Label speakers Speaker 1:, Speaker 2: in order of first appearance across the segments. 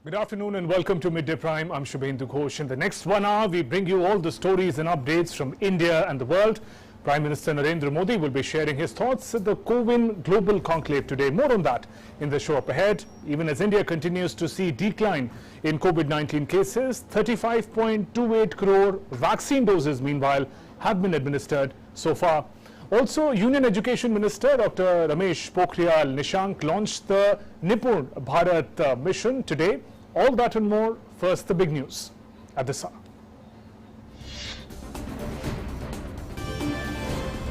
Speaker 1: Good afternoon and welcome to Midday Prime. I'm Shubhendu Ghosh. In the next 1 hour, we bring you all the stories and updates from India and the world. Prime Minister Narendra Modi will be sharing his thoughts at the COVID Global Conclave today. More on that in the show up ahead. Even as India continues to see decline in COVID-19 cases, 35.28 crore vaccine doses, meanwhile, have been administered so far. Also, Union Education Minister Dr. Ramesh Pokhriyal Nishank launched the Nipun Bharat Mission today. All that and more. First, the big news at this hour.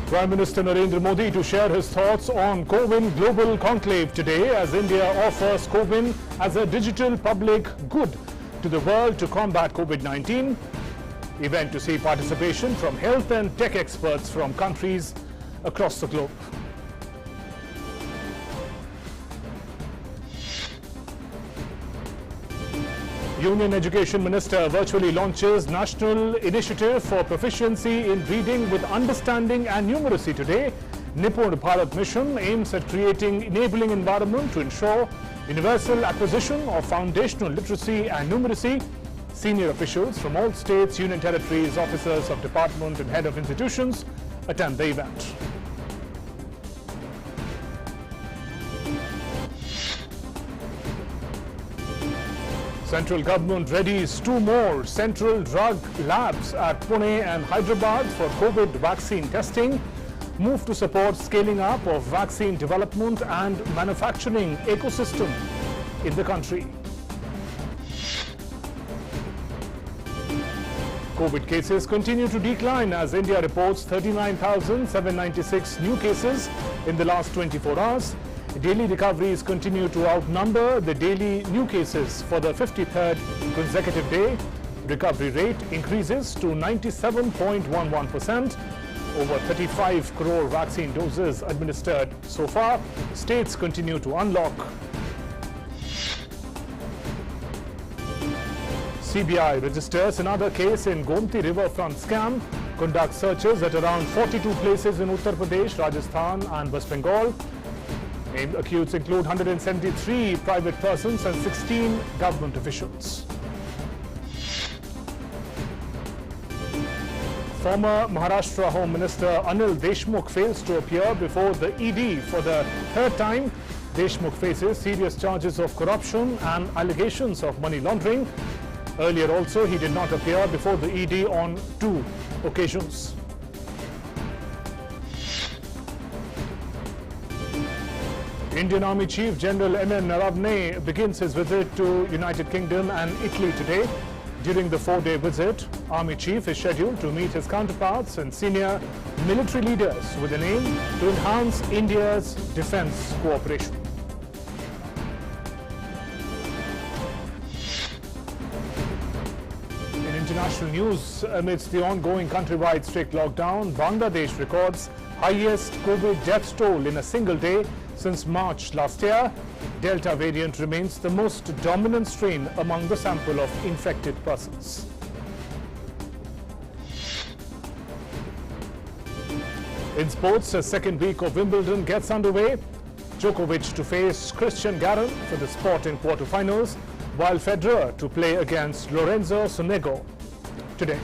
Speaker 1: Prime Minister Narendra Modi to share his thoughts on COVID Global Conclave today as India offers COVID as a digital public good to the world to combat COVID-19. Event to see participation from health and tech experts from countries across the globe. Union Education Minister virtually launches National Initiative for Proficiency in Reading with Understanding and Numeracy today. Nipun Bharat Mission aims at creating enabling environment to ensure universal acquisition of foundational literacy and numeracy. Senior officials from all states, union territories, officers of department and head of institutions attend the event. Central government readies 2 more central drug labs at Pune and Hyderabad for COVID vaccine testing. Move to support scaling up of vaccine development and manufacturing ecosystem in the country. COVID cases continue to decline as India reports 39,796 new cases in the last 24 hours. Daily recoveries continue to outnumber the daily new cases for the 53rd consecutive day. Recovery rate increases to 97.11%. Over 35 crore vaccine doses administered so far. States continue to unlock. CBI registers another case in Gomti riverfront scam, conducts searches at around 42 places in Uttar Pradesh, Rajasthan and West Bengal. Named accused include 173 private persons and 16 government officials. Former Maharashtra Home Minister Anil Deshmukh fails to appear before the ED for the 3rd time. Deshmukh faces serious charges of corruption and allegations of money laundering. Earlier also, he did not appear before the ED on 2 occasions. Indian Army Chief General M.N. Naravane begins his visit to United Kingdom and Italy today. During the 4-day visit, Army Chief is scheduled to meet his counterparts and senior military leaders with an aim to enhance India's defence cooperation. In international news, amidst the ongoing countrywide strict lockdown, Bangladesh records highest COVID death toll in a single day since March last year. Delta variant remains the most dominant strain among the sample of infected persons. In sports, a second week of Wimbledon gets underway. Djokovic to face Christian Garin for the spot in quarterfinals, while Federer to play against Lorenzo Sonego today.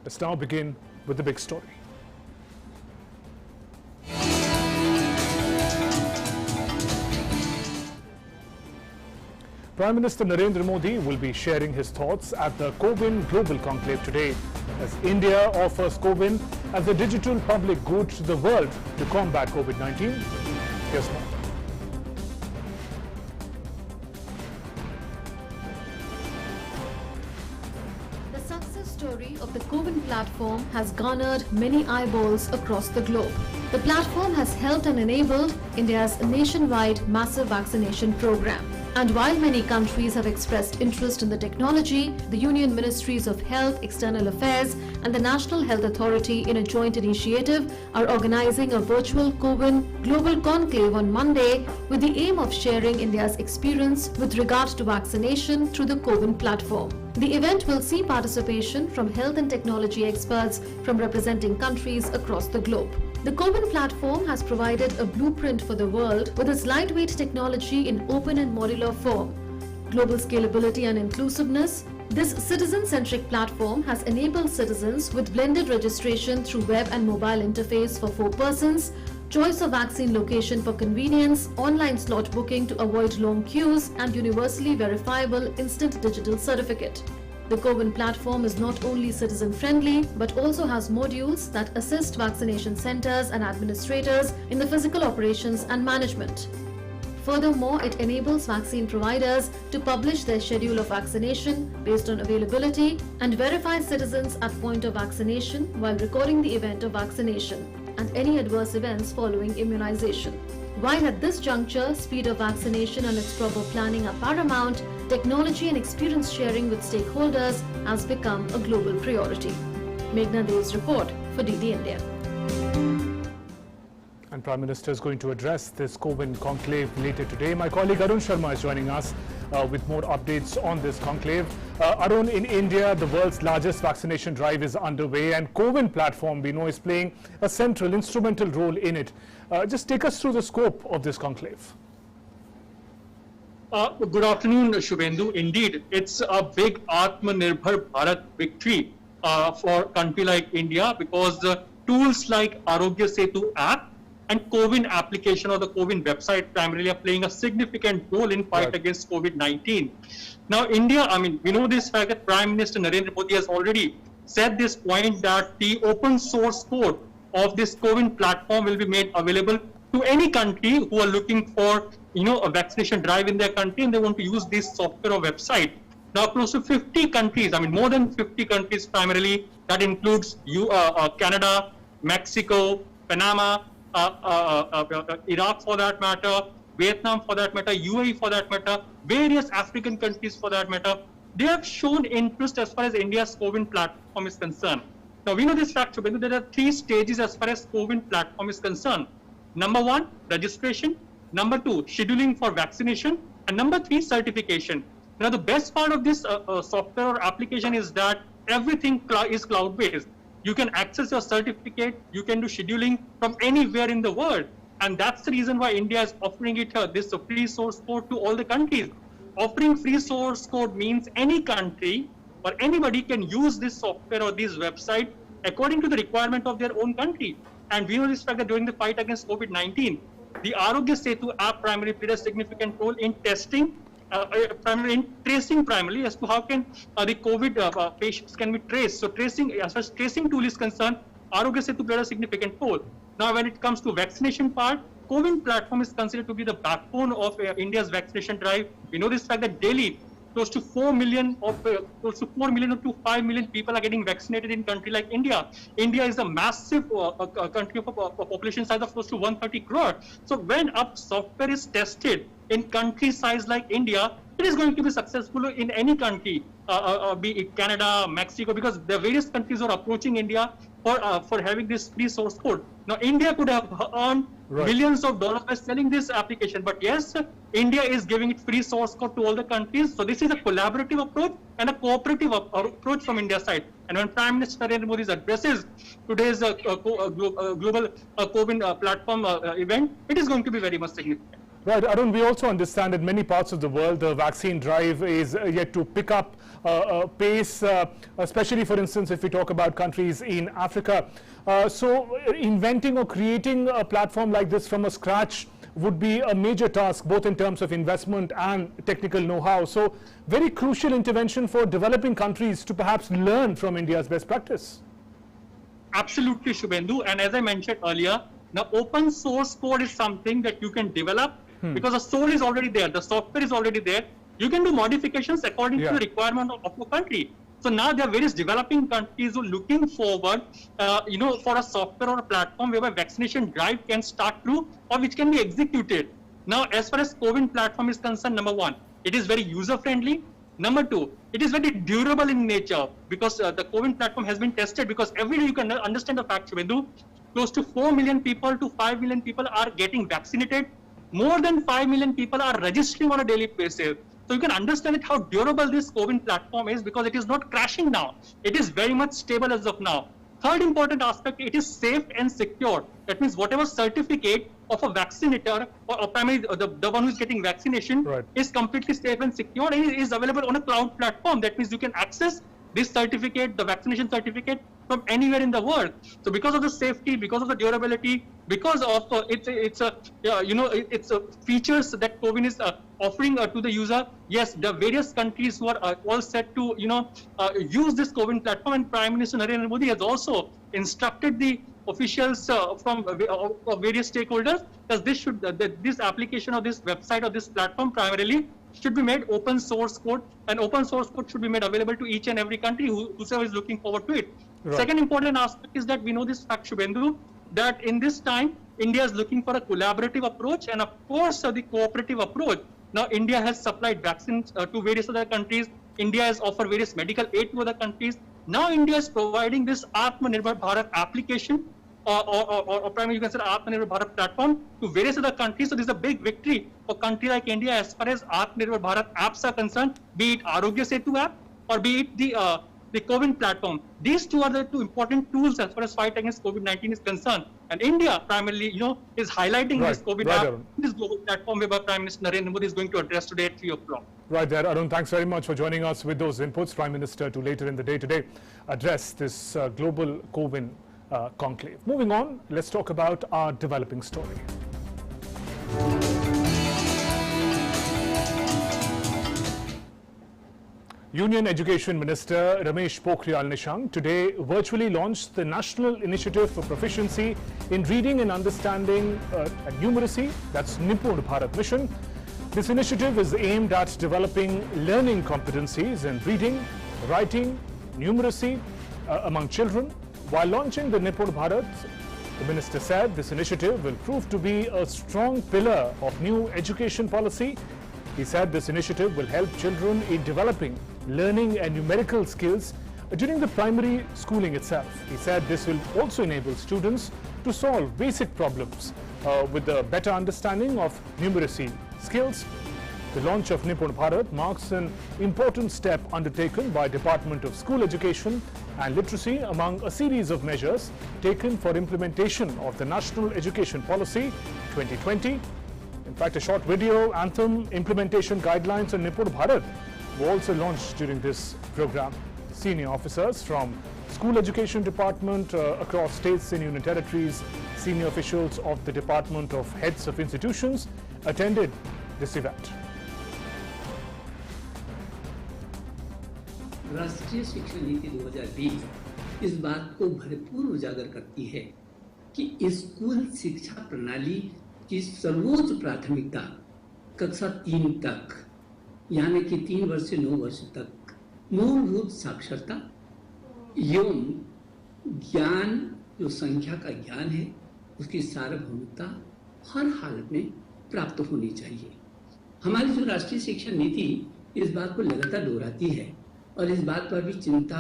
Speaker 1: Let's now begin with the big story. Prime Minister Narendra Modi will be sharing his thoughts at the COVID Global Conclave today as India offers COVID as a digital public good to the world to combat COVID-19. Here's more.
Speaker 2: The success story of the COVID platform has garnered many eyeballs across the globe. The platform has helped and enabled India's nationwide massive vaccination program. And while many countries have expressed interest in the technology, the Union Ministries of Health, External Affairs and the National Health Authority in a joint initiative are organizing a virtual COVID Global Conclave on Monday with the aim of sharing India's experience with regard to vaccination through the COVID platform. The event will see participation from health and technology experts from representing countries across the globe. The CoWIN platform has provided a blueprint for the world with its lightweight technology in open and modular form. Global scalability and inclusiveness. This citizen-centric platform has enabled citizens with blended registration through web and mobile interface for 4 persons, choice of vaccine location for convenience, online slot booking to avoid long queues, and universally verifiable instant digital certificate. The CoWIN platform is not only citizen-friendly but also has modules that assist vaccination centers and administrators in the physical operations and management. Furthermore, it enables vaccine providers to publish their schedule of vaccination based on availability and verify citizens at point of vaccination while recording the event of vaccination and any adverse events following immunization. While at this juncture, speed of vaccination and its proper planning are paramount, technology and experience sharing with stakeholders has become a global priority. Meghna Dev's report for DD India.
Speaker 1: And Prime Minister is going to address this CoWIN conclave later today. My colleague Arun Sharma is joining us with more updates on this conclave. Arun, in India, the world's largest vaccination drive is underway, and CoWIN platform, we know, is playing a central, instrumental role in it. Just take us through the scope of this conclave.
Speaker 3: Good afternoon, Shubhendu. Indeed, it's a big Atmanirbhar Bharat victory for a country like India, because tools like Arogya Setu app and CoWIN application or the CoWIN website primarily are playing a significant role in fight against COVID-19. Now, India, we know this fact that Prime Minister Narendra Modi has already said this point that the open source code of this CoWIN platform will be made available to any country who are looking for, a vaccination drive in their country and they want to use this software or website. Now, close to 50 countries, more than 50 countries primarily, that includes Canada, Mexico, Panama, Iraq for that matter, Vietnam for that matter, UAE for that matter, various African countries for that matter, they have shown interest as far as India's CoWIN platform is concerned. Now, we know this fact, Shubhendu, there are 3 stages as far as CoWIN platform is concerned. Number 1, registration. Number 2, scheduling for vaccination. And number 3, certification. Now, the best part of this software or application is that everything is cloud-based. You can access your certificate, you can do scheduling from anywhere in the world. And that's the reason why India is offering it this free source code to all the countries. Offering free source code means any country or anybody can use this software or this website according to the requirement of their own country. And we know this fact that during the fight against COVID-19, the Arogya Setu app primarily played a significant role in testing, primarily in tracing primarily as to how can the COVID patients can be traced. So tracing, as far as tracing tool is concerned, Arogya Setu played a significant role. Now, when it comes to vaccination part, CoWIN platform is considered to be the backbone of India's vaccination drive. We know this fact that daily, close to 4 million or to 5 million people are getting vaccinated in a country like India. India is a massive country of a population size of close to 130 crore. So when a software is tested in country size like India, it is going to be successful in any country, be it Canada, Mexico, because the various countries are approaching India for having this free source code. Now, India could have earned millions of dollars by selling this application, but yes, India is giving it free source code to all the countries. So this is a collaborative approach and a cooperative approach from India's side. And when Prime Minister Narendra Modi addresses today's global CoWIN platform event, it is going to be very much significant.
Speaker 1: Right, Arun, we also understand that many parts of the world, the vaccine drive is yet to pick up pace, especially, for instance, if we talk about countries in Africa. So inventing or creating a platform like this from scratch would be a major task, both in terms of investment and technical know-how. So very crucial intervention for developing countries to perhaps learn from India's best practice.
Speaker 3: Absolutely, Shubhendu. And as I mentioned earlier, now open source code is something that you can develop because the source is already there, the software is already there. You can do modifications according to the requirement of your country. So now there are various developing countries who are looking forward, for a software or a platform where a vaccination drive can start through or which can be executed. Now, as far as CoWIN platform is concerned, number 1, it is very user-friendly. Number 2, it is very durable in nature because the CoWIN platform has been tested, because every day you can understand the fact, Shubhendu, close to 4 million people to 5 million people are getting vaccinated. More than 5 million people are registering on a daily basis. So you can understand how durable this CoWIN platform is, because it is not crashing now. It is very much stable as of now. Third important aspect, it is safe and secure. That means whatever certificate of a vaccinator or primarily the one who is getting vaccination is completely safe and secure and is available on a cloud platform. That means you can access this certificate, the vaccination certificate, from anywhere in the world. So because of the safety, because of the durability, because of it's features that CoWIN is offering to the user, yes, the various countries who are all set to use this CoWIN platform, and Prime Minister Narendra Modi has also instructed the officials from various stakeholders that this application or this website or this platform primarily should be made open source code, and open source code should be made available to each and every country whosoever is looking forward to it. Second important aspect is that we know this fact, Shubhendu, that in this time, India is looking for a collaborative approach and of course the cooperative approach. Now, India has supplied vaccines to various other countries. India has offered various medical aid to other countries. Now, India is providing this Atmanirbhar Bharat application or primarily you can say Atmanirbhar Bharat platform to various other countries. So this is a big victory for a country like India as far as Atmanirbhar Bharat apps are concerned, be it Arogya Setu app or be it the CoWIN platform. These two are the two important tools as far as fight against COVID-19 is concerned. And India primarily, is highlighting this COVID app, this global platform where Prime Minister Narendra Modi is going to address today at 3 o'clock.
Speaker 1: Right there, Arun. Thanks very much for joining us with those inputs. Prime Minister to later in the day today address this global CoWIN conclave. Moving on, let's talk about our developing story. Union Education Minister Ramesh Pokhriyal Nishank today virtually launched the National Initiative for Proficiency in Reading and Understanding and Numeracy, that's Nipun Bharat Mission. This initiative is aimed at developing learning competencies in reading, writing, numeracy among children. While launching the Nipun Bharat, the minister said this initiative will prove to be a strong pillar of new education policy. He said this initiative will help children in developing learning and numerical skills during the primary schooling itself. He said this will also enable students to solve basic problems with a better understanding of numeracy skills. The launch of Nipun Bharat marks an important step undertaken by Department of School Education and Literacy among a series of measures taken for implementation of the National Education Policy 2020. In fact, a short video, anthem, implementation guidelines on Nipun Bharat were also launched during this program. Senior officers from School Education Department across states and union territories, senior officials of the Department of Heads of Institutions attended this event.
Speaker 4: राष्ट्रीय शिक्षा नीति 2020 इस बात को भरपूर उजागर करती है कि स्कूल शिक्षा प्रणाली की सर्वोच्च प्राथमिकता कक्षा 3 तक यानी कि 3 वर्ष से 9 वर्ष तक मूलभूत साक्षरता एवं ज्ञान जो संख्या का ज्ञान है उसकी सार्वभौमिकता हर हालत में प्राप्त होनी चाहिए। हमारी जो राष्ट्रीय शिक्षा नीति इस बात को लगातार दोहराती है और इस बात पर भी चिंता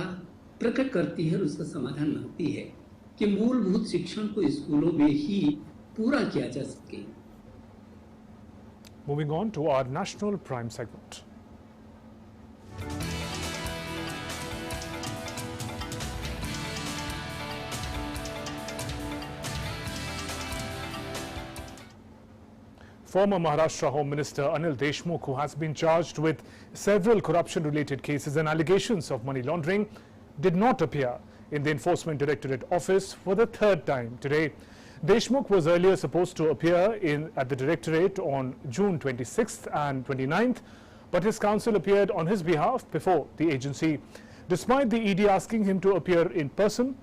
Speaker 4: प्रकट करती है और उसका समाधान मांगती है कि मूलभूत शिक्षण को स्कूलों में ही पूरा किया जा सके।
Speaker 1: Moving on to our national prime segment. Former Maharashtra Home Minister Anil Deshmukh, who has been charged with several corruption-related cases and allegations of money laundering, did not appear in the Enforcement Directorate office for the third time today. Deshmukh was earlier supposed to appear at the Directorate on June 26th and 29th, but his counsel appeared on his behalf before the agency. Despite the ED asking him to appear in person,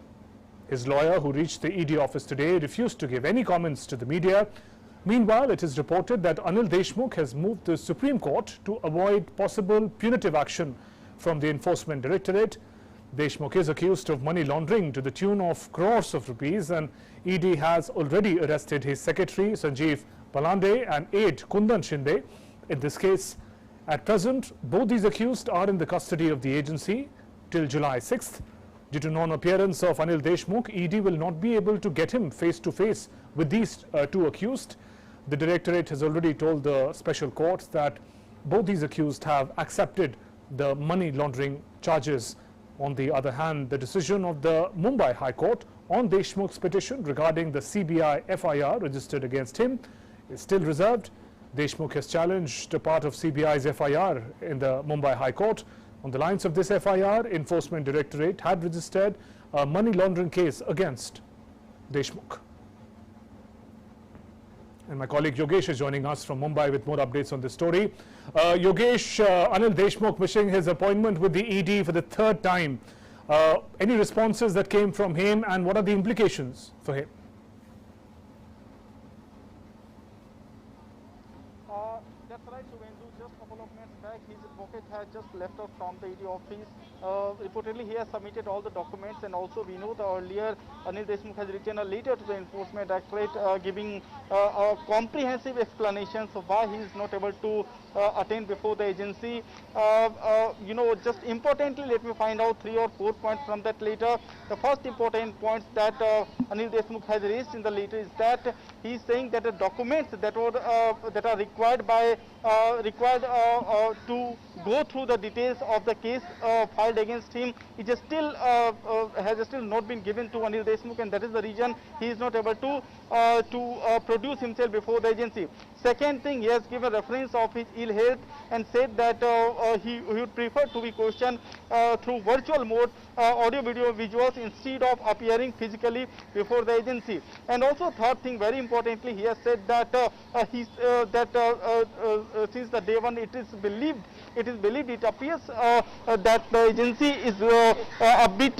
Speaker 1: his lawyer, who reached the ED office today, refused to give any comments to the media. Meanwhile, it is reported that Anil Deshmukh has moved the Supreme Court to avoid possible punitive action from the Enforcement Directorate. Deshmukh is accused of money laundering to the tune of crores of rupees, and ED has already arrested his secretary Sanjeev Palande and aide Kundan Shinde in this case. At present, both these accused are in the custody of the agency till July 6th. Due to non-appearance of Anil Deshmukh, ED will not be able to get him face-to-face with these two accused. The Directorate has already told the special courts that both these accused have accepted the money laundering charges On the other hand, the decision of the Mumbai High Court on Deshmukh's petition regarding the CBI FIR registered against him is still reserved. Deshmukh has challenged a part of CBI's FIR in the Mumbai High Court. On the lines of this FIR, Enforcement Directorate had registered a money laundering case against Deshmukh. And my colleague Yogesh is joining us from Mumbai with more updates on this story. Yogesh, Anil Deshmukh missing his appointment with the ED for the third time. Any responses that came from him, and what are the implications for him?
Speaker 5: That's right, Subhendu. Just a couple of minutes back, his advocate had just left us from the ED office. Reportedly, he has submitted all the documents, and also we know that earlier Anil Deshmukh has written a letter to the Enforcement Directorate giving a comprehensive explanation of why he is not able to attend before the agency. Just importantly, let me find out 3 or 4 points from that letter. The first important points that Anil Deshmukh has raised in the letter is that he is saying that the documents that are required by to go through the details of the case filed against him, it is still has still not been given to Anil Deshmukh, and that is the reason he is not able to produce himself before the agency. Second thing, he has given reference of his ill health and said that he would prefer to be questioned through virtual mode, audio video visuals, instead of appearing physically before the agency. And also third thing, very importantly, he has said that since the day one it appears that the agency is a bit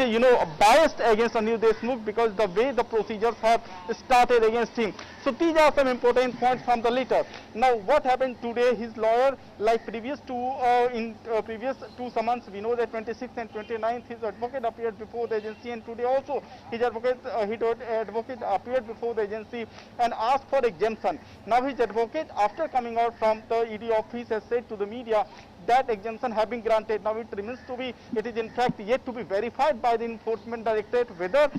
Speaker 5: biased against Anil Deshmukh because the way the procedures have started against him. So these are some important points from the letter. Now what happened today, his lawyer, like previous two summons, we know that 26th and 29th his advocate appeared before the agency, and today also his advocate appeared before the agency and asked for exemption. Now his advocate, after coming out from the ED office, has said to the media that exemption have been granted. Now it is in fact yet to be verified by the Enforcement Directorate whether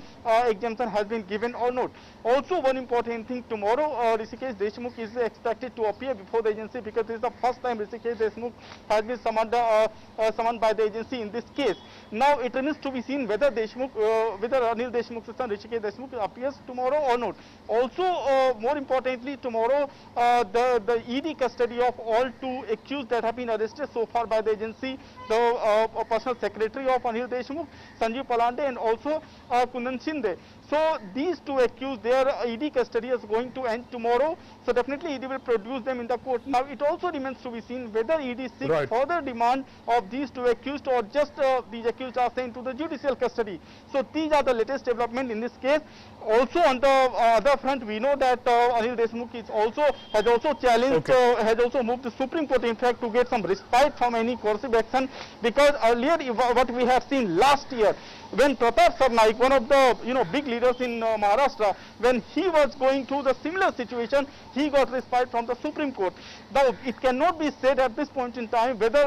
Speaker 5: exemption has been given or not. Also one important thing, tomorrow Hrishikesh Deshmukh is expected to appear before the agency because this is the first time Hrishikesh Deshmukh has been summoned by the agency in this case. Now it remains to be seen whether Anil Deshmukh's son Hrishikesh Deshmukh appears tomorrow or not. Also more importantly, tomorrow the ED custody of all 2 accused that have been arrested so far by the agency, the personal secretary of Anil Deshmukh, Sanjeev Palande, and also Kundan Shinde. So these 2 accused, their ED custody is going to end tomorrow. So definitely ED will produce them in the court. Now it also remains to be seen whether ED seeks further demand of these 2 accused or just these accused are sent to the judicial custody. So these are the latest development in this case. Also on the other front, we know that Anil Deshmukh has also challenged, has also moved the Supreme Court in fact to get some respite from any coercive action, because earlier what we have seen last year when Pratap Sarnaik, one of the big leaders in Maharashtra, when he was going through the similar situation, he got respite from the Supreme Court. Now it cannot be said at this point in time whether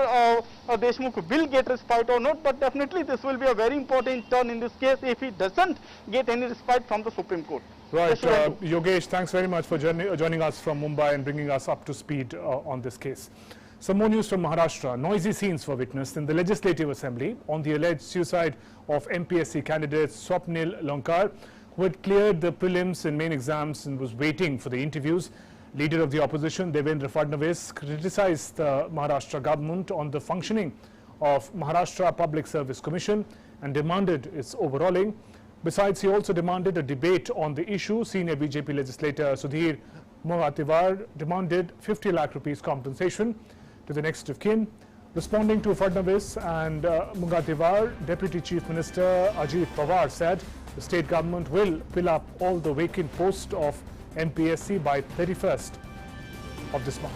Speaker 5: Deshmukh will get respite or not, but definitely this will be a very important turn in this case if he doesn't get any respite from the Supreme Court.
Speaker 1: Right, Yogesh, thanks very much for joining us from Mumbai and bringing us up to speed on this case. Some more news from Maharashtra. Noisy scenes were witnessed in the Legislative Assembly on the alleged suicide of MPSC candidate Swapnil Lonkar, who had cleared the prelims and main exams and was waiting for the interviews. Leader of the opposition, Devendra Fadnavis, criticized the Maharashtra government on the functioning of Maharashtra Public Service Commission and demanded its overhauling. Besides, he also demanded a debate on the issue. Senior BJP legislator Sudhir Mungatiwar demanded 50 lakh rupees compensation to the next of kin. Responding to Fadnavis and Mungatiwar, Deputy Chief Minister Ajit Pawar said the state government will fill up all the vacant posts of MPSC by 31st of this month.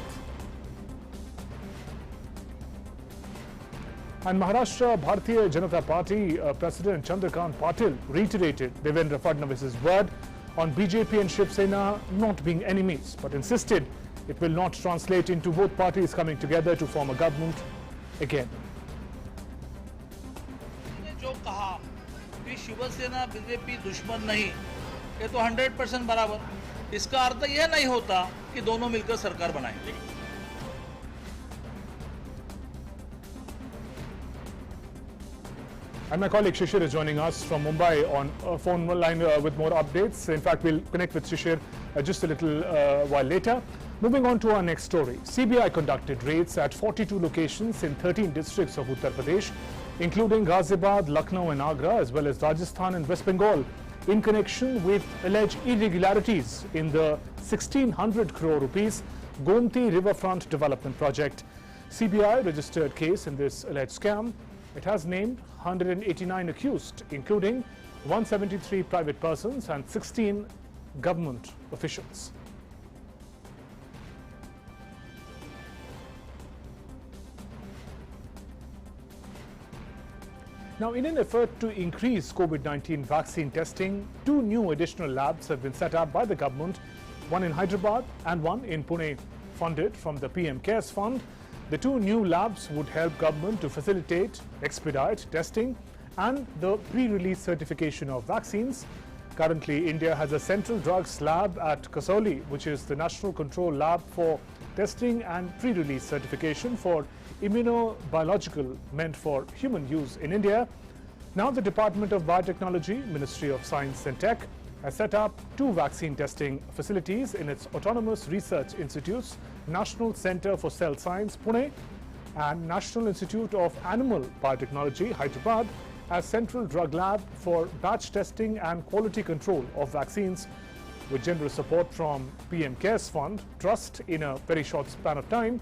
Speaker 1: And Maharashtra Bharatiya Janata Party President Chandrakant Patil reiterated Devendra Fadnavis's word on BJP and Shiv Sena not being enemies, but insisted it will not translate into both parties coming together to form a government again.
Speaker 6: जो कहा कि Shiv Sena BJP दुश्मन नहीं, ये तो 100% बराबर। इसका अर्थ यह नहीं होता कि दोनों मिलकर सरकार बनाएंगे।
Speaker 1: And my colleague Shishir is joining us from Mumbai on a phone line with more updates. In fact, we'll connect with Shishir just a little while later. Moving on to our next story. CBI conducted raids at 42 locations in 13 districts of Uttar Pradesh, including Ghaziabad, Lucknow and Agra, as well as Rajasthan and West Bengal, in connection with alleged irregularities in the 1600 crore rupees Gomti Riverfront Development Project. CBI registered case in this alleged scam. It has named 189 accused, including 173 private persons and 16 government officials. Now, in an effort to increase COVID-19 vaccine testing, 2 new additional labs have been set up by the government, one in Hyderabad and one in Pune, funded from the PM CARES Fund. The 2 new labs would help government to facilitate, expedite testing and the pre-release certification of vaccines. Currently, India has a central drugs lab at Kasauli, which is the national control lab for testing and pre-release certification for immunobiological meant for human use in India. Now the Department of Biotechnology, Ministry of Science and Tech, has set up 2 vaccine testing facilities in its autonomous research institutes, National Center for Cell Science, Pune, and National Institute of Animal Biotechnology, Hyderabad, as Central Drug Lab for batch testing and quality control of vaccines. With generous support from PM CARES Fund Trust in a very short span of time,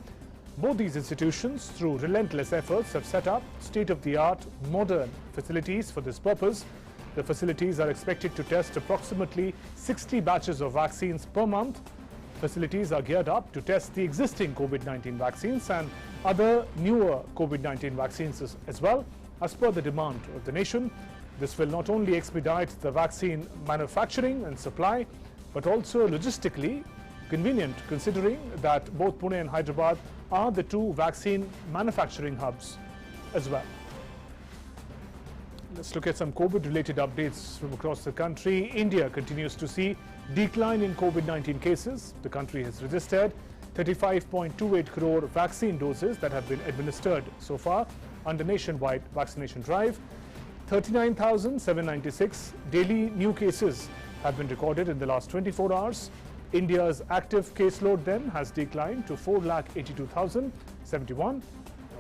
Speaker 1: both these institutions, through relentless efforts, have set up state-of-the-art modern facilities for this purpose. The facilities are expected to test approximately 60 batches of vaccines per month. Facilities are geared up to test the existing COVID-19 vaccines and other newer COVID-19 vaccines as well, as per the demand of the nation. This will not only expedite the vaccine manufacturing and supply, but also logistically convenient, considering that both Pune and Hyderabad are the 2 vaccine manufacturing hubs as well. Let's look at some COVID-related updates from across the country. India continues to see decline in COVID-19 cases. The country has registered 35.28 crore vaccine doses that have been administered so far under nationwide vaccination drive. 39,796 daily new cases have been recorded in the last 24 hours. India's active caseload then has declined to 4,82,071.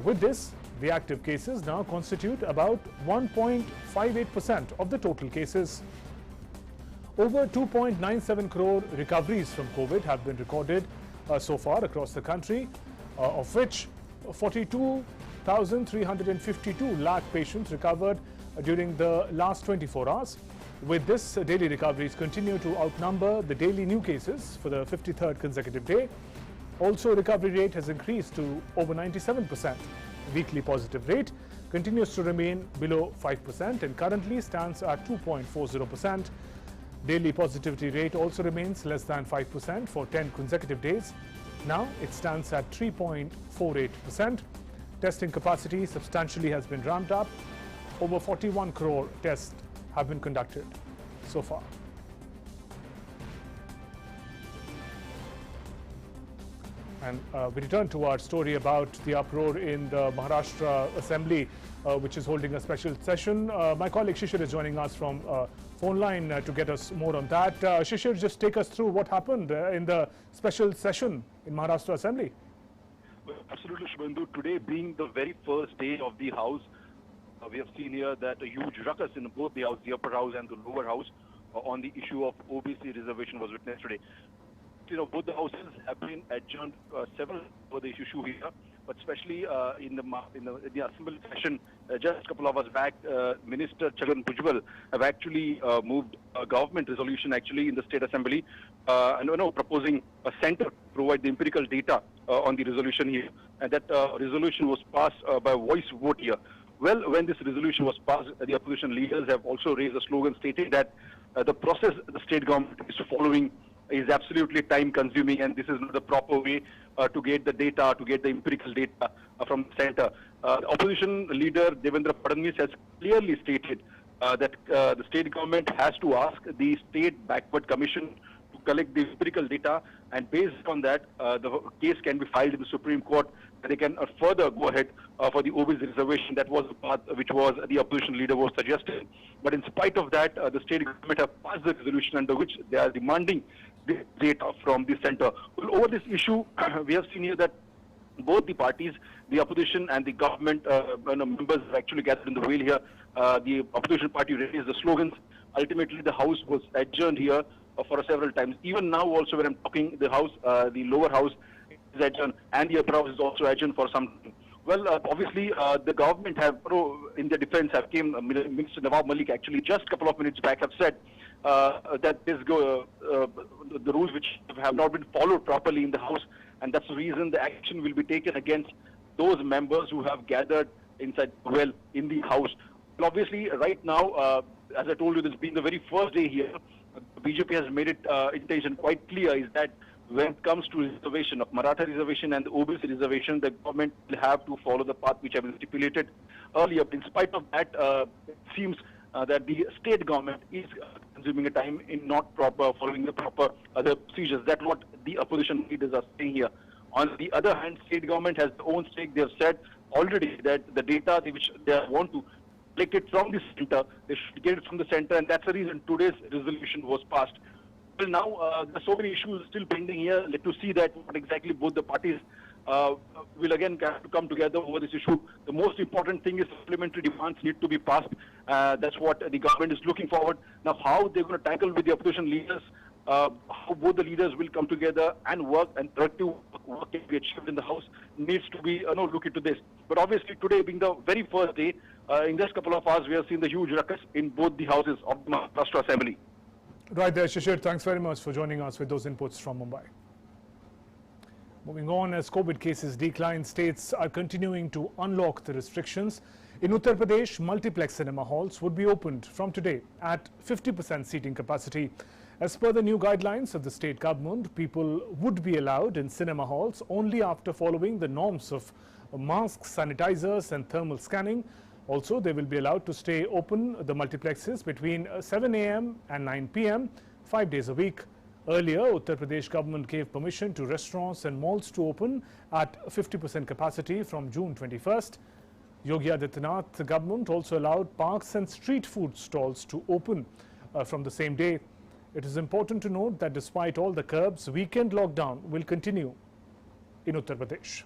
Speaker 1: With this, the active cases now constitute about 1.58% of the total cases. Over 2.97 crore recoveries from COVID have been recorded so far across the country, of which 42,352 lakh patients recovered during the last 24 hours. With this, daily recoveries continue to outnumber the daily new cases for the 53rd consecutive day. Also, recovery rate has increased to over 97%. Weekly positive rate continues to remain below 5% and currently stands at 2.40%. Daily positivity rate also remains less than 5% for 10 consecutive days. Now it stands at 3.48%. Testing capacity substantially has been ramped up. Over 41 crore tests have been conducted so far. And we return to our story about the uproar in the Maharashtra Assembly, which is holding a special session. My colleague Shishir is joining us from phone line to get us more on that. Shishir, just take us through what happened in the special session in Maharashtra Assembly.
Speaker 7: Well, absolutely, Shubhendu. Today being the very first day of the House, we have seen here that a huge ruckus in both the House, the upper house and the lower house, on the issue of OBC reservation was witnessed today. You know, both the houses have been adjourned several for the issue here, but especially in the assembly session just a couple of hours back, Minister Chhagan Bhujbal have actually moved a government resolution actually in the State Assembly, and proposing a center to provide the empirical data on the resolution here, and that resolution was passed by voice vote here. Well, when this resolution was passed, the opposition leaders have also raised a slogan stating that the process the state government is following is absolutely time-consuming, and this is not the proper way to get the data, to get the empirical data from the center. The opposition leader Devendra Fadnavis has clearly stated that the state government has to ask the State Backward Commission to collect the empirical data, and based on that, the case can be filed in the Supreme Court they can further go ahead for the OBC reservation. That was the path which was the opposition leader was suggesting. But in spite of that, the state government have passed the resolution under which they are demanding this data from the centre. Well, over this issue, we have seen here that both the parties, the opposition and the government members have actually gathered in the rail here. The opposition party raised the slogans. Ultimately, the House was adjourned here for several times. Even now also when I'm talking, the House, the lower House is adjourned and the upper House is also adjourned for some time. Well, obviously, the government have, in their defense, have came, Minister Nawab Malik actually just a couple of minutes back have said that the rules which have not been followed properly in the House, and that's the reason the action will be taken against those members who have gathered inside in the House. Well, obviously, right now, as I told you, this being the very first day here, BJP has made it intention quite clear is that when it comes to reservation of Maratha reservation and the OBC reservation, the government will have to follow the path which have been stipulated earlier. But in spite of that, it seems that the state government is consuming a time in not following the proper other procedures. That's what the opposition leaders are saying here. On the other hand, state government has their own stake. They have said already that the data which they want to collect it from the center, they should get it from the center, and that's the reason today's resolution was passed. Well, now there are so many issues still pending here. Let us see that what exactly both the parties will again have to come together over this issue. The most important thing is supplementary demands need to be passed. That's what the government is looking forward. Now, how they're going to tackle with the opposition leaders, how both the leaders will come together and work and productive work can be achieved in the House needs to be look into this. But obviously today being the very first day, in just a couple of hours we have seen the huge ruckus in both the houses of the Maharashtra Assembly.
Speaker 1: Right there, Shishir. Thanks very much for joining us with those inputs from Mumbai. Moving on, as COVID cases decline, states are continuing to unlock the restrictions. In Uttar Pradesh, multiplex cinema halls would be opened from today at 50% seating capacity. As per the new guidelines of the state government, people would be allowed in cinema halls only after following the norms of masks, sanitizers and thermal scanning. Also, they will be allowed to stay open, the multiplexes, between 7 a.m. and 9 p.m. 5 days a week. Earlier, Uttar Pradesh government gave permission to restaurants and malls to open at 50% capacity from June 21st. Yogi Adityanath, the government also allowed parks and street food stalls to open from the same day. It is important to note that despite all the curbs, weekend lockdown will continue in Uttar Pradesh.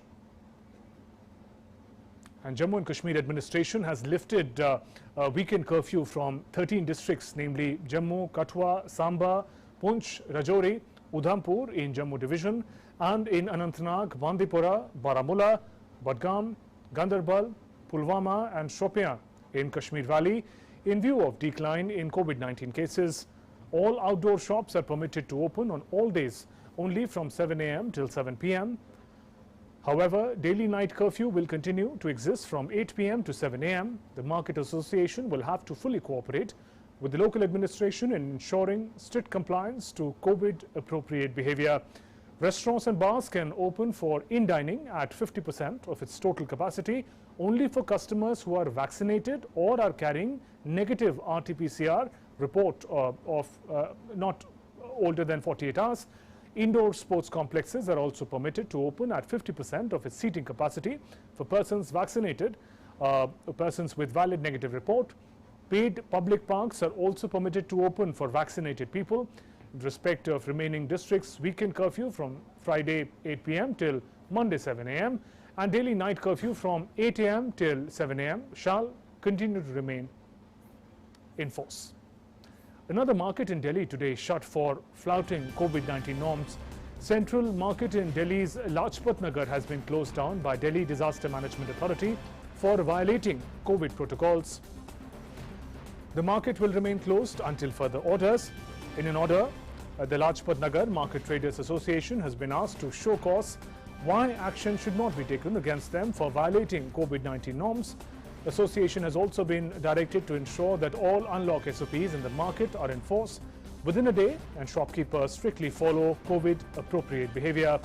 Speaker 1: And Jammu and Kashmir administration has lifted a weekend curfew from 13 districts, namely Jammu, Kathua, Samba, Poonch, Rajouri, Udhampur in Jammu division, and in Anantnag, Bandipora, Baramulla, Budgam, Ganderbal, Pulwama and Shopian in Kashmir Valley in view of decline in COVID-19 cases. All outdoor shops are permitted to open on all days only from 7 a.m. till 7 p.m. However, daily night curfew will continue to exist from 8 p.m. to 7 a.m. The Market Association will have to fully cooperate with the local administration in ensuring strict compliance to COVID-appropriate behavior. Restaurants and bars can open for in-dining at 50% of its total capacity only for customers who are vaccinated or are carrying negative RT-PCR report of not older than 48 hours. Indoor sports complexes are also permitted to open at 50% of its seating capacity for persons vaccinated, persons with valid negative report. Paid public parks are also permitted to open for vaccinated people. In respect of remaining districts, weekend curfew from Friday 8 p.m. till Monday 7 a.m. and daily night curfew from 8 a.m. till 7 a.m. shall continue to remain in force. Another market in Delhi today shut for flouting COVID-19 norms. Central market in Delhi's Lajpat Nagar has been closed down by Delhi Disaster Management Authority for violating COVID protocols. The market will remain closed until further orders. In an order, the Lajpat Nagar Market Traders Association has been asked to show cause why action should not be taken against them for violating COVID-19 norms. The association has also been directed to ensure that all unlock SOPs in the market are enforced within a day and shopkeepers strictly follow COVID-appropriate behavior.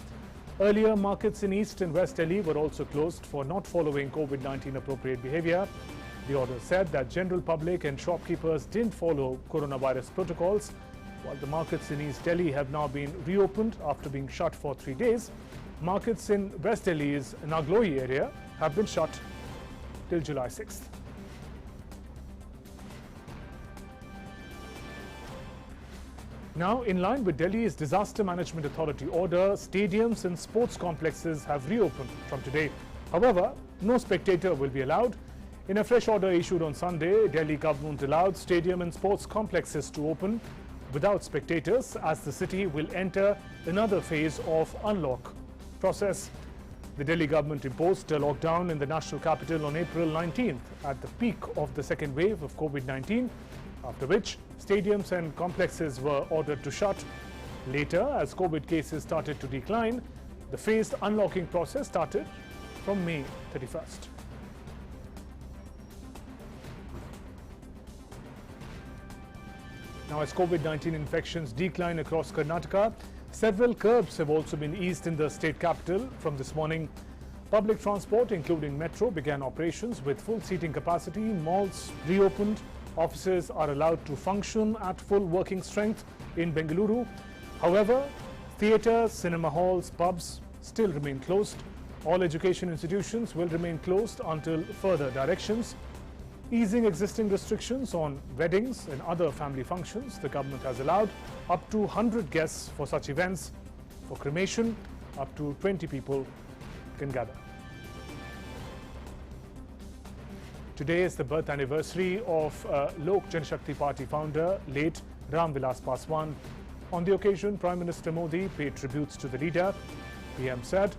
Speaker 1: Earlier, markets in East and West Delhi were also closed for not following COVID-19 appropriate behavior. The order said that general public and shopkeepers didn't follow coronavirus protocols. While the markets in East Delhi have now been reopened after being shut for 3 days, markets in West Delhi's Nagloi area have been shut till July 6th. Now, in line with Delhi's Disaster Management Authority order, stadiums and sports complexes have reopened from today. However, no spectator will be allowed. In a fresh order issued on Sunday, Delhi government allowed stadium and sports complexes to open without spectators as the city will enter another phase of unlock process. The Delhi government imposed a lockdown in the national capital on April 19th at the peak of the second wave of COVID-19, after which stadiums and complexes were ordered to shut. Later, as COVID cases started to decline, the phased unlocking process started from May 31st. Now, as COVID-19 infections decline across Karnataka, several curbs have also been eased in the state capital from this morning. Public transport, including metro, began operations with full seating capacity. Malls reopened. Offices are allowed to function at full working strength in Bengaluru. However, theatres, cinema halls, pubs still remain closed. All education institutions will remain closed until further directions. Easing existing restrictions on weddings and other family functions, the government has allowed up to 100 guests for such events. For cremation, up to 20 people can gather. Today is the birth anniversary of Lok Janshakti Party founder, late Ram Vilas Paswan. On the occasion, Prime Minister Modi paid tributes to the leader. PM said,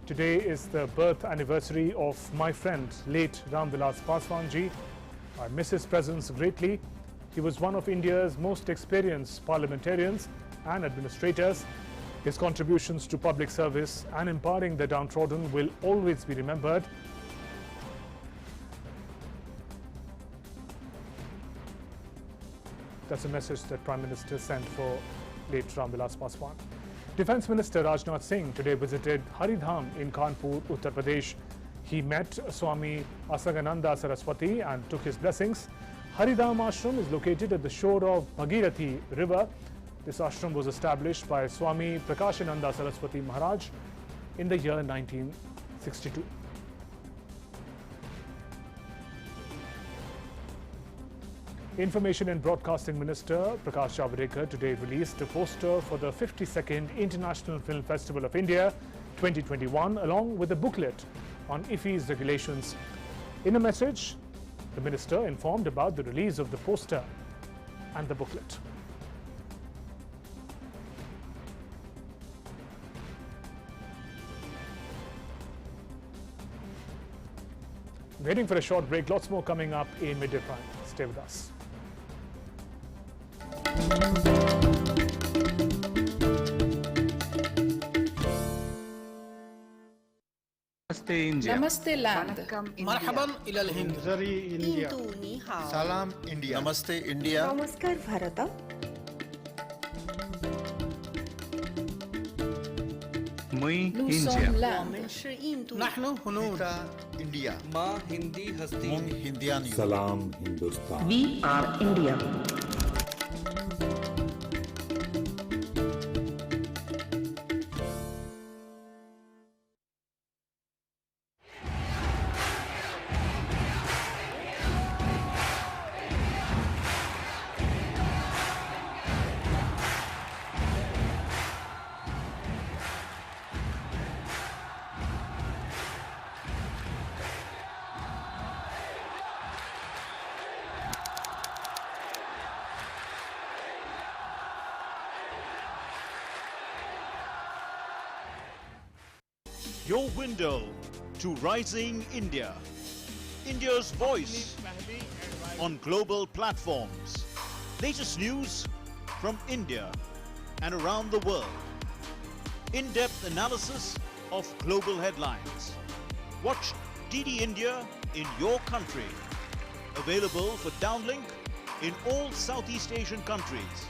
Speaker 1: "Today is the birth anniversary of my friend, late Ram Vilas Paswan ji. I miss his presence greatly. He was one of India's most experienced parliamentarians and administrators. His contributions to public service and empowering the downtrodden will always be remembered." That's a message that Prime Minister sent for late Ram Vilas Paswan. Defence Minister Rajnath Singh today visited Haridham in Kanpur, Uttar Pradesh. He met Swami Asagananda Saraswati and took his blessings. Haridham Ashram is located at the shore of Bhagirathi River. This ashram was established by Swami Prakashananda Saraswati Maharaj in the year 1962. Information and Broadcasting Minister Prakash Javadekar today released a poster for the 52nd International Film Festival of India 2021 along with a booklet on IFFI's regulations. In a message, the minister informed about the release of the poster and the booklet. Waiting for a short break, lots more coming up in Midday Prime. Stay with us.
Speaker 8: Namaste India.
Speaker 9: Namaste land.
Speaker 8: Marhaban ila al-Hind.
Speaker 9: India.
Speaker 10: Salam India.
Speaker 11: Namaste India.
Speaker 9: Namaskar Bharata.
Speaker 8: Mui
Speaker 9: Nous
Speaker 8: India.
Speaker 9: sommes land.
Speaker 8: Nahnu hunud.
Speaker 10: India.
Speaker 11: Ma Hindi Hasti.
Speaker 10: Mung Hindian.
Speaker 12: Salam Hindustan.
Speaker 9: We are India.
Speaker 13: Your window to rising India. India's voice on global platforms. Latest news from India and around the world. In-depth analysis of global headlines. Watch DD India in your country. Available for downlink in all Southeast Asian countries.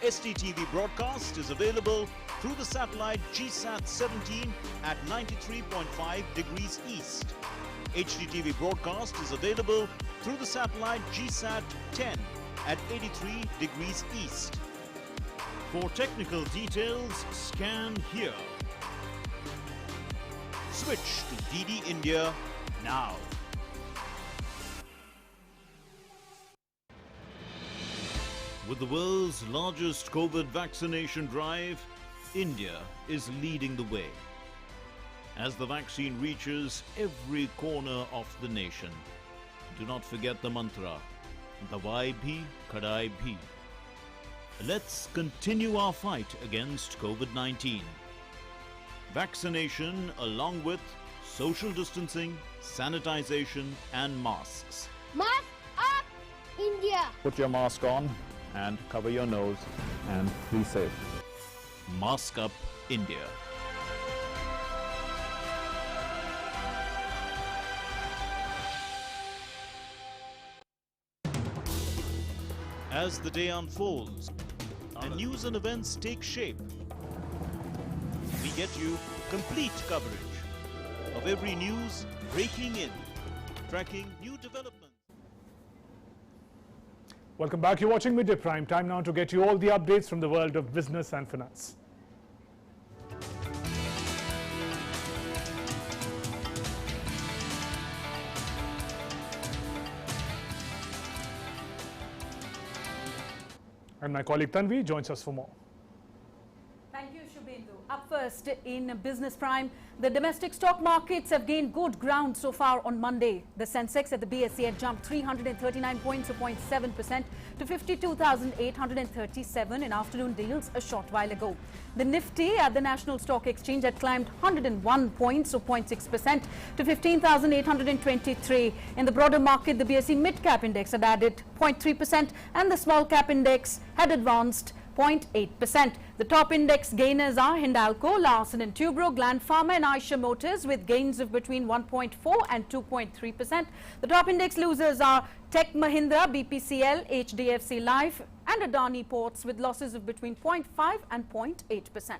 Speaker 13: STTV broadcast is available through the satellite GSAT 17 at 93.5 degrees east. HDTV broadcast is available through the satellite GSAT 10 at 83 degrees east. For technical details, scan here. Switch to DD India now. With the world's largest COVID vaccination drive, India is leading the way. As the vaccine reaches every corner of the nation, do not forget the mantra, Dawai bhi, Kadai bhi. Let's continue our fight against COVID-19. Vaccination along with social distancing, sanitization and masks.
Speaker 12: Mask up, India!
Speaker 14: Put your mask on and cover your nose and be safe.
Speaker 13: Mask up, India. As the day unfolds and news and events take shape, we get you complete coverage of every news breaking in, tracking new developments.
Speaker 1: Welcome back. You're watching Midday Prime. Time now to get you all the updates from the world of business and finance. And my colleague Tanvi joins us for more.
Speaker 15: Thank you, Shubhendu. Up first in Business Prime, the domestic stock markets have gained good ground so far on Monday. The Sensex at the BSE had jumped 339 points, or 0.7%, to 52,837 in afternoon deals a short while ago. The Nifty at the National Stock Exchange had climbed 101 points, or 0.6%, to 15,823. In the broader market, the BSE Mid-Cap Index had added 0.3%, and the Small Cap Index had advanced 0.8%. The top index gainers are Hindalco, Larsen & Toubro, Gland Pharma and Eicher Motors with gains of between 1.4 and 2.3%. The top index losers are Tech Mahindra, BPCL, HDFC Life and Adani Ports with losses of between 0.5 and 0.8%.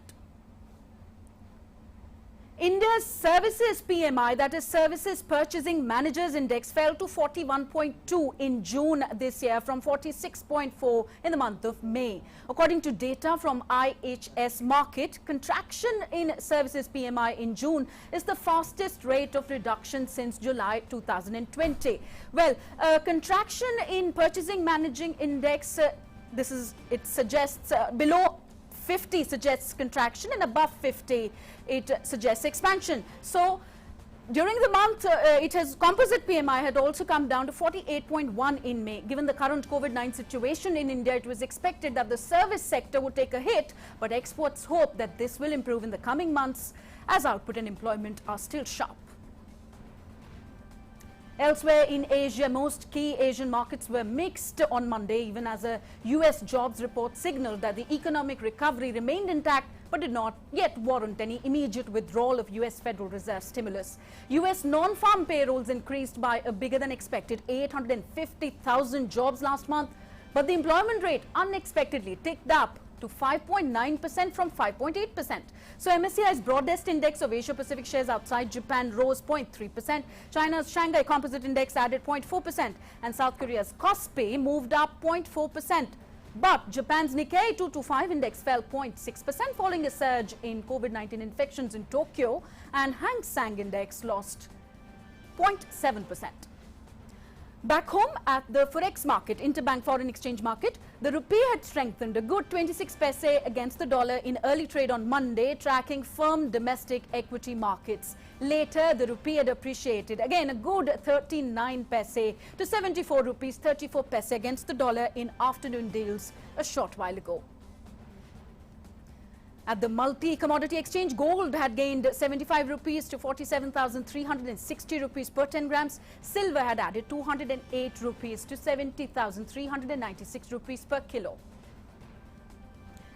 Speaker 15: India's services PMI, that is Services Purchasing Managers Index, fell to 41.2 in June this year from 46.4 in the month of May. According to data from IHS Markit, contraction in services PMI in June is the fastest rate of reduction since July 2020. Well, contraction in Purchasing Managing Index, it suggests below 50 suggests contraction and above 50 it suggests expansion. So during the month composite PMI had also come down to 48.1 in May. Given the current COVID-19 situation in India, it was expected that the service sector would take a hit, but experts hope that this will improve in the coming months as output and employment are still sharp. Elsewhere in Asia, most key Asian markets were mixed on Monday, even as a US jobs report signaled that the economic recovery remained intact but did not yet warrant any immediate withdrawal of US Federal Reserve stimulus. US non-farm payrolls increased by a bigger than expected 850,000 jobs last month, but the employment rate unexpectedly ticked up to 5.9% from 5.8%. So MSCI's broadest index of Asia-Pacific shares outside Japan rose 0.3%. China's Shanghai Composite Index added 0.4%. And South Korea's Kospi moved up 0.4%. But Japan's Nikkei 225 index fell 0.6% following a surge in COVID-19 infections in Tokyo. And Hang Seng index lost 0.7%. Back home at the Forex market, interbank foreign exchange market, the rupee had strengthened a good 26 paise against the dollar in early trade on Monday, tracking firm domestic equity markets. Later, the rupee had appreciated again a good 39 paise to 74 rupees 34 paise against the dollar in afternoon deals a short while ago. At the multi-commodity exchange, gold had gained 75 rupees to 47,360 rupees per 10 grams. Silver had added 208 rupees to 70,396 rupees per kilo.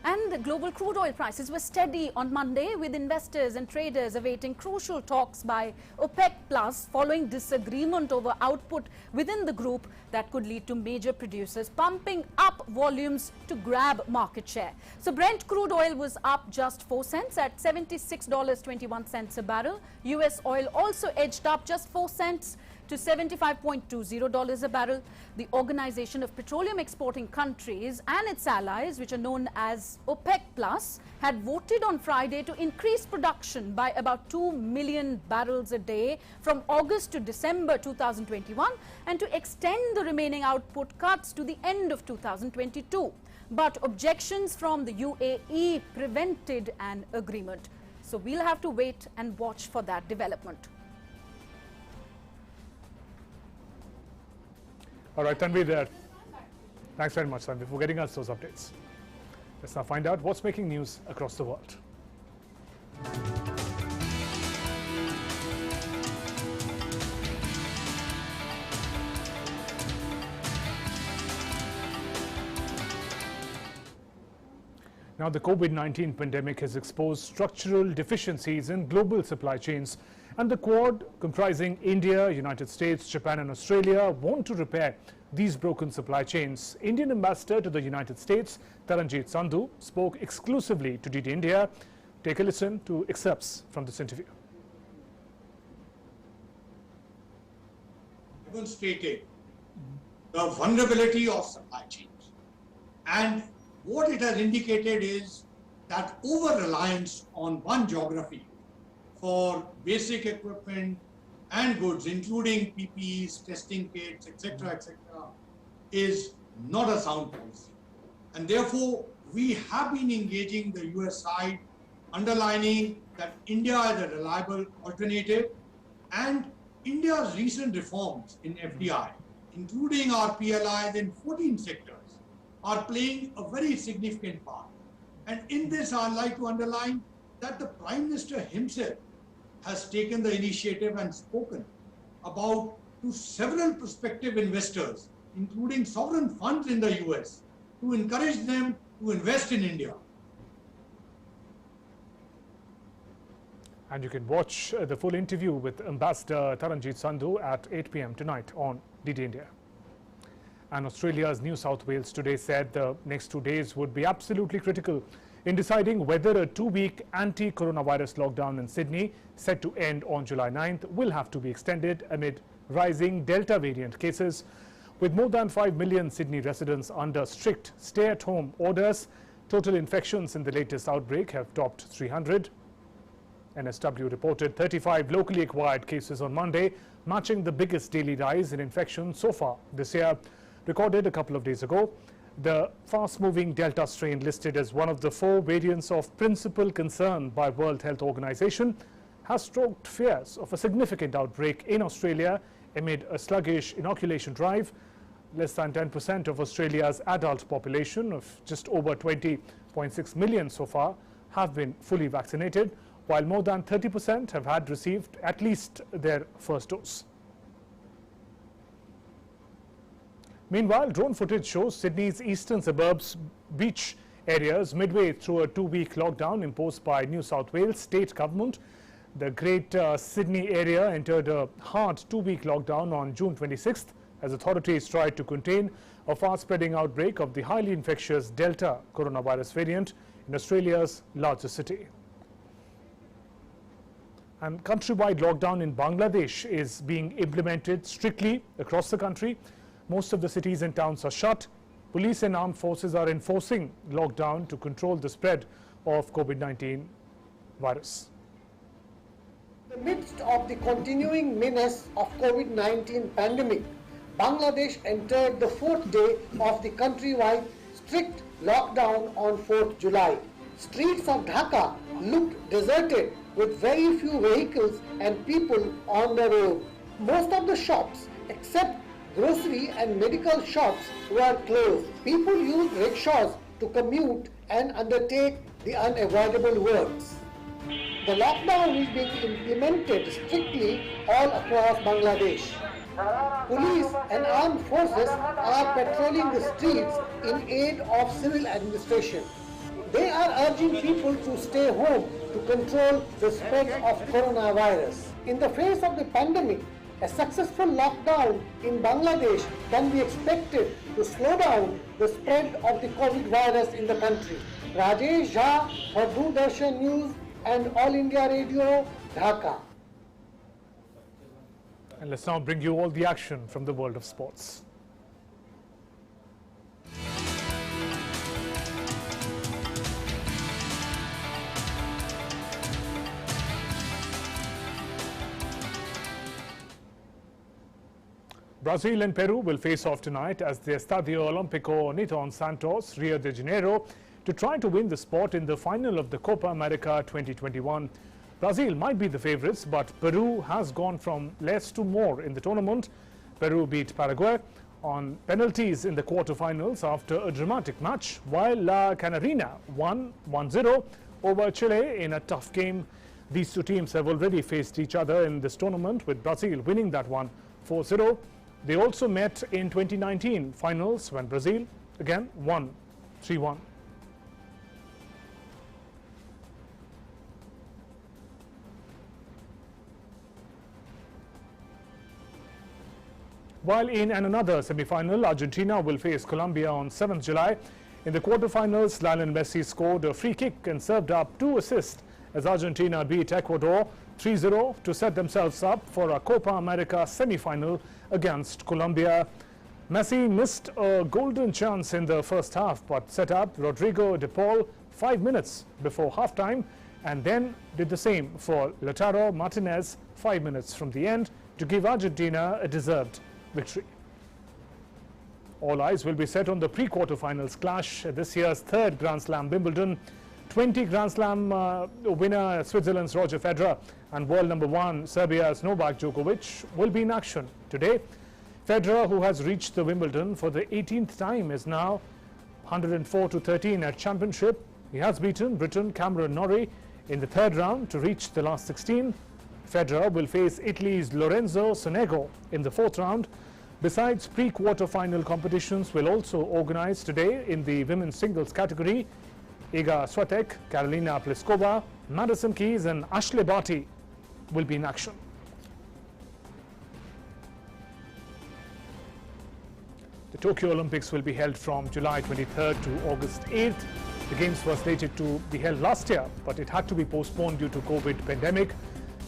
Speaker 15: And the global crude oil prices were steady on Monday, with investors and traders awaiting crucial talks by OPEC Plus following disagreement over output within the group that could lead to major producers pumping up volumes to grab market share. So Brent crude oil was up just 4 cents at $76.21 a barrel. US oil also edged up just 4 cents to $75.20 a barrel. The Organization of Petroleum Exporting Countries and its allies, which are known as OPEC Plus, had voted on Friday to increase production by about 2 million barrels a day from August to December 2021 and to extend the remaining output cuts to the end of 2022. But objections from the UAE prevented an agreement. So we'll have to wait and watch for that development.
Speaker 1: All right, Tanvi there. Thanks very much, Tanvi, for getting us those updates. Let's now find out what's making news across the world. Now, the COVID-19 pandemic has exposed structural deficiencies in global supply chains, and the Quad, comprising India, United States, Japan and Australia, want to repair these broken supply chains. Indian ambassador to the United States, Taranjit Sandhu, spoke exclusively to DD India. Take a listen to excerpts from this interview.
Speaker 16: Demonstrated the vulnerability of supply chains, and what it has indicated is that over-reliance on one geography for basic equipment and goods, including PPEs, testing kits, etc., is not a sound policy. And therefore, we have been engaging the US side, underlining that India is a reliable alternative, and India's recent reforms in FDI, including our PLIs in 14 sectors, are playing a very significant part. And in this, I'd like to underline that the Prime Minister himself has taken the initiative and spoken about to several prospective investors, including sovereign funds in the US, to encourage them to invest in India.
Speaker 1: And you can watch the full interview with Ambassador Taranjit Sandhu at 8 p.m. tonight on DD India. And Australia's New South Wales today said the next 2 days would be absolutely critical in deciding whether a 2-week anti-coronavirus lockdown in Sydney, set to end on July 9th, will have to be extended amid rising Delta variant cases. With more than 5 million Sydney residents under strict stay-at-home orders, total infections in the latest outbreak have topped 300. NSW reported 35 locally acquired cases on Monday, matching the biggest daily rise in infections so far this year, recorded a couple of days ago. The fast-moving Delta strain, listed as one of the 4 variants of principal concern by World Health Organization, has stoked fears of a significant outbreak in Australia amid a sluggish inoculation drive. Less than 10% of Australia's adult population of just over 20.6 million so far have been fully vaccinated, while more than 30% have had received at least their first dose. Meanwhile, drone footage shows Sydney's eastern suburbs beach areas midway through a 2-week lockdown imposed by New South Wales state government. The Great Sydney area entered a hard 2-week lockdown on June 26th as authorities tried to contain a fast-spreading outbreak of the highly infectious Delta coronavirus variant in Australia's largest city. And countrywide lockdown in Bangladesh is being implemented strictly across the country. Most of the cities and towns are shut. Police and armed forces are enforcing lockdown to control the spread of COVID-19 virus.
Speaker 17: In the midst of the continuing menace of COVID-19 pandemic, Bangladesh entered the 4th day of the countrywide strict lockdown on 4th July. Streets of Dhaka looked deserted with very few vehicles and people on the road. Most of the shops, except grocery and medical shops, were closed. People used rickshaws to commute and undertake the unavoidable works. The lockdown is being implemented strictly all across Bangladesh. Police and armed forces are patrolling the streets in aid of civil administration. They are urging people to stay home to control the spread of coronavirus. In the face of the pandemic, a successful lockdown in Bangladesh can be expected to slow down the spread of the COVID virus in the country. Rajesh Jha for Doordarshan News and All India Radio, Dhaka.
Speaker 1: And let's now bring you all the action from the world of sports. Brazil and Peru will face off tonight as the Estadio Olímpico Newton Santos, Rio de Janeiro, to try to win the spot in the final of the Copa America 2021. Brazil might be the favourites, but Peru has gone from less to more in the tournament. Peru beat Paraguay on penalties in the quarterfinals after a dramatic match, while La Canarina won 1-0 over Chile in a tough game. These two teams have already faced each other in this tournament, with Brazil winning that one 4-0. They also met in 2019 finals when Brazil again won 3-1. While in another semi-final, Argentina will face Colombia on 7th July. In the quarterfinals, Lionel Messi scored a free kick and served up 2 assists as Argentina beat Ecuador 3-0 to set themselves up for a Copa America semi-final against Colombia. Messi missed a golden chance in the first half but set up Rodrigo de Paul 5 minutes before halftime and then did the same for Lautaro Martinez 5 minutes from the end to give Argentina a deserved victory. All eyes will be set on the pre-quarterfinals clash at this year's 3rd Grand Slam Wimbledon. 20 Grand Slam winner Switzerland's Roger Federer and world number 1 Serbia's Novak Djokovic will be in action today. Federer, who has reached the Wimbledon for the 18th time, is now 104-13 at championship. He has beaten Britain Cameron Norrie in the 3rd round to reach the last 16. Federer will face Italy's Lorenzo Sonego in the 4th round. Besides, pre-quarter-final competitions will also organize today in the women's singles category. Iga Swiatek, Karolina Pliskova, Madison Keys and Ashley Barty will be in action. The Tokyo Olympics will be held from July 23rd to August 8th. The games were slated to be held last year, but it had to be postponed due to COVID pandemic.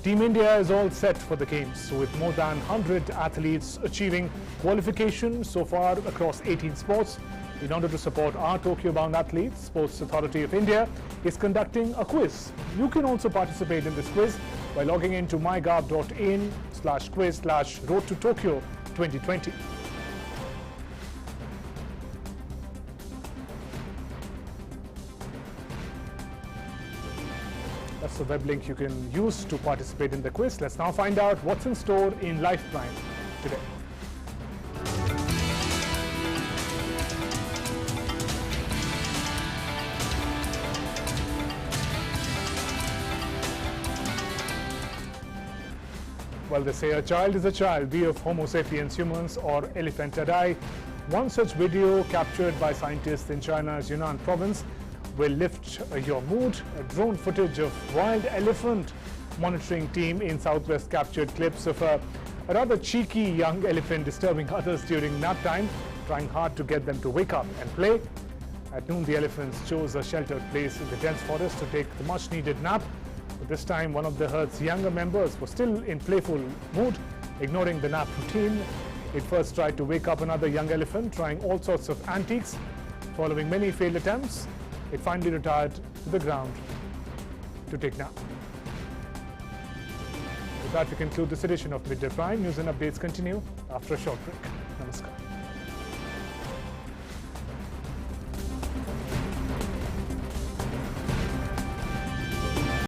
Speaker 1: Team India is all set for the games, with more than 100 athletes achieving qualification so far across 18 sports. In order to support our Tokyo-bound athletes, Sports Authority of India is conducting a quiz. You can also participate in this quiz by logging into mygov.in/quiz/Road to Tokyo 2020. That's the web link you can use to participate in the quiz. Let's now find out what's in store in Life Prime today. Well, they say a child is a child, be of Homo sapiens humans or Elephantidae. One such video captured by scientists in China's Yunnan province will lift your mood. A drone footage of wild elephant monitoring team in Southwest captured clips of a rather cheeky young elephant disturbing others during nap time, trying hard to get them to wake up and play. At noon, the elephants chose a sheltered place in the dense forest to take the much-needed nap. But this time, one of the herd's younger members was still in playful mood, ignoring the nap routine. It first tried to wake up another young elephant, trying all sorts of antics. Following many failed attempts, it finally retired to the ground to take nap. With that, we conclude this edition of Midday Prime. News and updates continue after a short break.